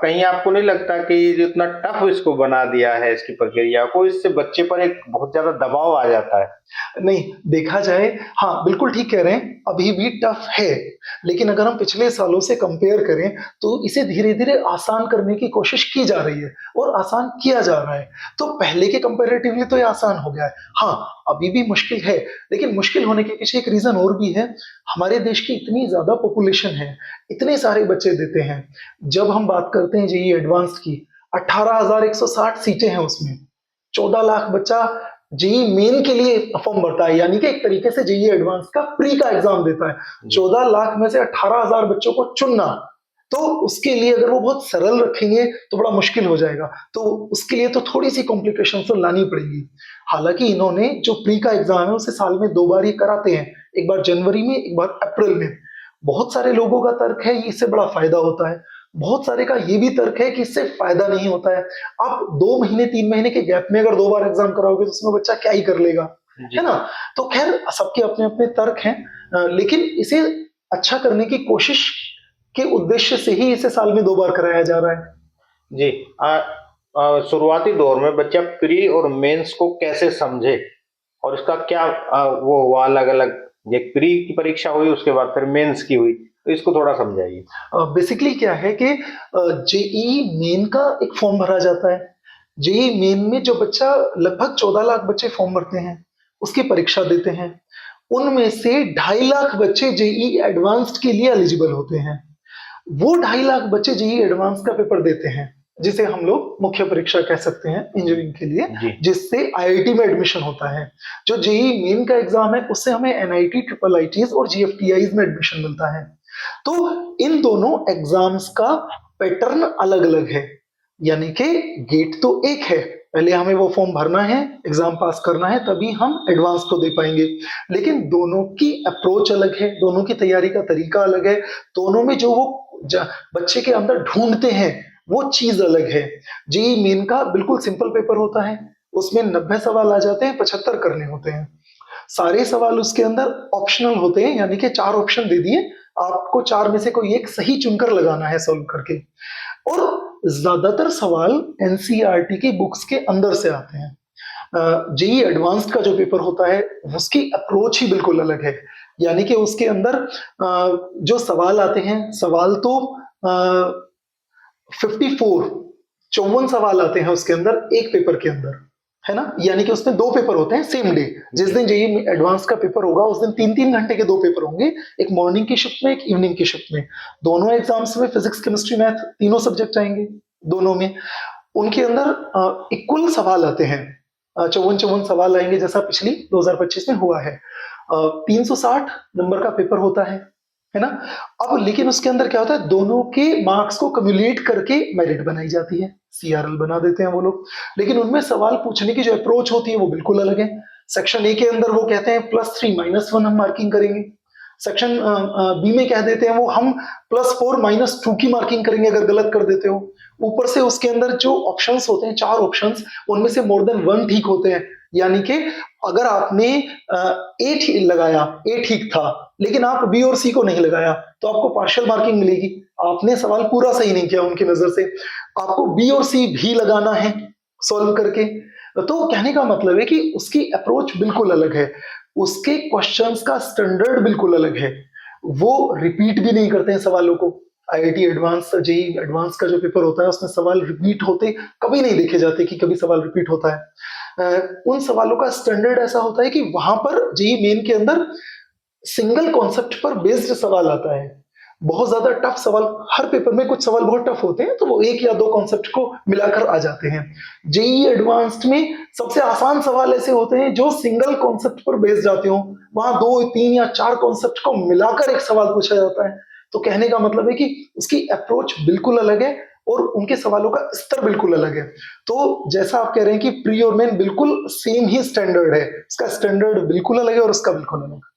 कहीं आपको नहीं लगता कि ये जो इतना टफ इसको बना दिया है इसकी प्रक्रिया को, इससे बच्चे पर एक बहुत ज़्यादा दबाव आ जाता है? नहीं, देखा जाए, हाँ, बिल्कुल ठीक कह रहे हैं, अभी भी टफ है। लेकिन अगर हम पिछले सालों से कंपेयर करें, तो इसे धीरे-धीरे आसान करने की कोशिश की जा रही है और आसान किया जा रहा है। तो पहले के कंपैरेटिवली तो ये आसान हो गया है। हाँ, अभी भी मुश्किल है, लेकिन मुश्किल होने के पीछे एक रीज़न और भी है। हमारे देश की इतनी ज़्यादा पॉपुलेशन है, इतने सारे बच्चे देते हैं। जब हम बात करते हैं जेईई एडवांस्ड की, 18,160 सीटें हैं उसमें। 14 लाख बच्चा जेईई मेन के लिए फॉर्म भरता है, यानी कि एक तरीके से जेईई एडवांस का प्री का एग्जाम देता है। 14 लाख में से 18,000 बच्चों को चुनना, तो उसके लिए अगर वो बहुत सरल रखेंगे तो बड़ा मुश्किल हो जाएगा। तो उसके लिए तो थोड़ी सी कॉम्प्लिकेशन तो लानी पड़ेगी। हालांकि इन्होंने जो प्री का एग्जाम है उसे साल में 2 बार ही कराते हैं, एक बार जनवरी में, एक बार अप्रैल में। बहुत सारे लोगों का तर्क है इससे बड़ा फायदा होता है, बहुत सारे का ये भी तर्क है कि इससे फायदा नहीं होता है। आप 2 महीने 3 महीने के गैप में अगर 2 बार एग्जाम कराओगे तो उसमें बच्चा क्या ही कर लेगा, जी। है ना? तो खैर सबके अपने अपने तर्क हैं, लेकिन इसे अच्छा करने की कोशिश के उद्देश्य से ही इसे साल में 2 बार कराया जा रहा है। जी। शुरुआती दौर में बच्चा प्री और मेंस को कैसे समझे और इसका क्या वो हुआ अलग-अलग, एक प्री की परीक्षा हुई उसके बाद फिर मेंस की हुई, तो इसको थोड़ा समझाइए। बेसिकली क्या है कि जेईई मेन का एक फॉर्म भरा जाता है। जेईई मेन में जो बच्चा, लगभग 14 लाख बच्चे फॉर्म भरते हैं, उसकी परीक्षा देते हैं। उनमें से 2.5 लाख बच्चे जेईई एडवांस्ड के लिए एलिजिबल होते हैं। वो 2.5 लाख बच्चे जेईई एडवांस का पेपर देते हैं, जिसे हम लोग मुख्य परीक्षा कह सकते हैं इंजीनियरिंग के लिए, जी। जिससे आईआईटी में एडमिशन होता है। जो जेईई मेन का एग्जाम है उससे हमें एनआईटी, ट्रिपल आईटीज और जीएफटीआईज में एडमिशन मिलता है। तो इन दोनों एग्जाम्स का पैटर्न अलग-अलग है, यानी कि गेट तो एक है, पहले हमें वो फॉर्म भरना है, एग्जाम पास करना है, तभी हम एडवांस को दे पाएंगे। लेकिन दोनों की अप्रोच अलग है, दोनों की तैयारी का तरीका अलग है, दोनों में जो वो बच्चे के अंदर ढूंढते हैं वो चीज अलग है। जेईई मेन का बिल्कुल सिंपल पेपर होता है, उसमें 90 सवाल आ जाते हैं, 75 करने होते हैं। सारे सवाल उसके अंदर ऑप्शनल होते हैं, यानी कि 4 ऑप्शन दे दिए, आपको 4 में से कोई एक सही चुनकर लगाना है सॉल्व करके। और ज्यादातर सवाल एनसीईआरटी की बुक्स के अंदर से आते हैं। जेईई एडवांस्ड का जो पेपर होता है उसकी अप्रोच ही बिल्कुल अलग है, यानी कि उसके अंदर जो सवाल आते हैं, सवाल तो 54 54 सवाल आते हैं उसके अंदर एक पेपर के अंदर, है ना? यानी कि उसमें 2 पेपर होते हैं सेम डे। जिस दिन जेईई एडवांस का पेपर होगा उस दिन 3-3 घंटे के 2 पेपर होंगे, एक मॉर्निंग की शिफ्ट में, एक इवनिंग की शिफ्ट में। दोनों एग्जाम्स में फिजिक्स, केमिस्ट्री, मैथ तीनों सब्जेक्ट आएंगे दोनों में। उनके अंदर इक्वल सवाल आते हैं, 54-54 सवाल आएंगे, जैसा पिछली 2025 में हुआ है। 360 नंबर का पेपर होता है ना? अब लेकिन उसके अंदर क्या होता है, दोनों के मार्क्स को कम्युलेट करके मेरिट बनाई जाती है, सीआरएल बना देते हैं वो लोग। लेकिन उनमें सवाल पूछने की जो अप्रोच होती है वो बिल्कुल अलग है। सेक्शन ए के अंदर वो कहते हैं +3 -1 हम मार्किंग करेंगे। सेक्शन बी में कह देते हैं वो हम +4 -2 की मार्किंग करेंगे अगर गलत कर देते हो। ऊपर से उसके अंदर जो ऑप्शंस होते हैं, 4 ऑप्शंस, उनमें से मोर देन 1 ठीक होते हैं। यानी कि अगर आपने ए ठीक लगाया, ए ठीक था, लेकिन आप बी और सी को नहीं लगाया, तो आपको पार्शियल मार्किंग मिलेगी। आपने सवाल पूरा सही नहीं किया उनकी नजर से, आपको बी और सी भी लगाना है सॉल्व करके। तो कहने का मतलब है कि उसकी अप्रोच बिल्कुल अलग है, उसके क्वेश्चंस का स्टैंडर्ड बिल्कुल अलग है। वो रिपीट भी नहीं करते हैं सवालों को। आईआईटी एडवांस, जेईई एडवांस का जो पेपर होता है उसमें सवाल रिपीट होते कभी नहीं देखे जाते कि कभी सवाल रिपीट होता है। उन सवालों का स्टैंडर्ड ऐसा होता है कि वहां पर जेईई मेन के अंदर सिंगल कॉन्सेप्ट पर बेस्ड सवाल आता है। बहुत ज्यादा टफ सवाल, हर पेपर में कुछ सवाल बहुत टफ होते हैं, तो वो 1 या 2 कॉन्सेप्ट को मिलाकर आ जाते हैं। जेईई एडवांस्ड में सबसे आसान सवाल ऐसे होते हैं जो सिंगल कॉन्सेप्ट पर बेस्ड आते हो, वहां 2, 3 या 4 कॉन्सेप्ट को मिलाकर एक सवाल पूछा जाता है। तो कहने का मतलब है कि उसकी अप्रोच बिल्कुल अलग है और उनके सवालों का स्तर बिल्कुल अलग है। तो जैसा आप कह रहे हैं कि प्री और मेन बिल्कुल सेम ही स्टैंडर्ड है, उसका स्टैंडर्ड बिल्कुल अलग है और उसका बिल्कुल अलग है।